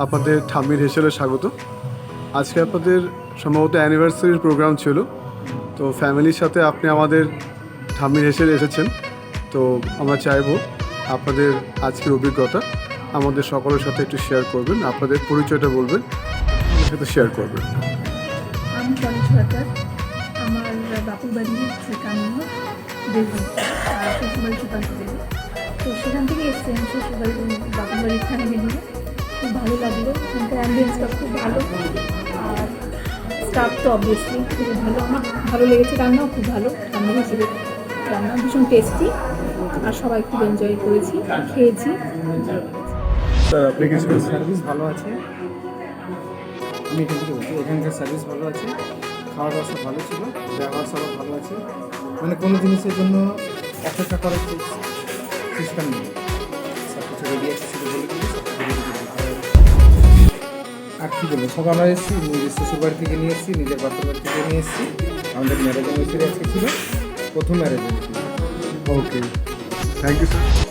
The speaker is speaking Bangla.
আপনাদের ঠাম্মির হেসেলে স্বাগত। আজকে আপনাদের সম্ভবত অ্যানিভার্সারির প্রোগ্রাম ছিল, তো ফ্যামিলির সাথে আপনি আমাদের ঠাম্মির হেসেলে এসেছেন। তো আমরা চাইবো আপনাদের আজকের অভিজ্ঞতা আমাদের সকলের সাথে একটু শেয়ার করবেন, আপনাদের পরিচয়টা বলবেন, আমাদের সাথে শেয়ার করবেন। আমি কলেজ সরকার, আমার বাপুর বাড়ি শ্রীকান্ত দেবী আর শ্বশুরবাড়ি সুকান্ত দেবী। তো সেখান থেকে এসছি আমি শ্বশুরবাড়ি বাপুর বাড়ির ফ্যামিলি নিয়ে। খুব ভালো লাগলো, এখানকার অ্যাম্বিয়েন্সটা খুব ভালো, আর স্টাফ তো অবভিয়াসলি খুব ভালো। আমার ভালো লেগেছে, রান্নাও খুব ভালো, রান্না হিসেবে রান্না ভীষণ টেস্টি, আর সবাই খুব এনজয় করেছি, খেয়েছি। স্যার আপনি কিছু সার্ভিস ভালো আছে, আমি এখান থেকে বলছি এখানকার সার্ভিস ভালো আছে, খাওয়া দাওয়া সব ভালো ছিল, ব্যবহার সব ভালো আছে, মানে কোনো জিনিসের জন্য অপেক্ষা করার সিস্টেম নেই, সব কিছু রেডি আছে, শুধু বলে দিই সব কিছু রেডি করে দিতে হবে। আর কী বলবো, সব আমরা এসেছি, নিজের শ্বশুরবাড়ি থেকে নিয়ে এসেছি, নিজের বাপের বাড়ি থেকে নিয়ে এসেছি। আমাদের ম্যারেজ অ্যানিভার্সারি আজকে ছিল, প্রথম marriage anniversary. Okay, thank you sir.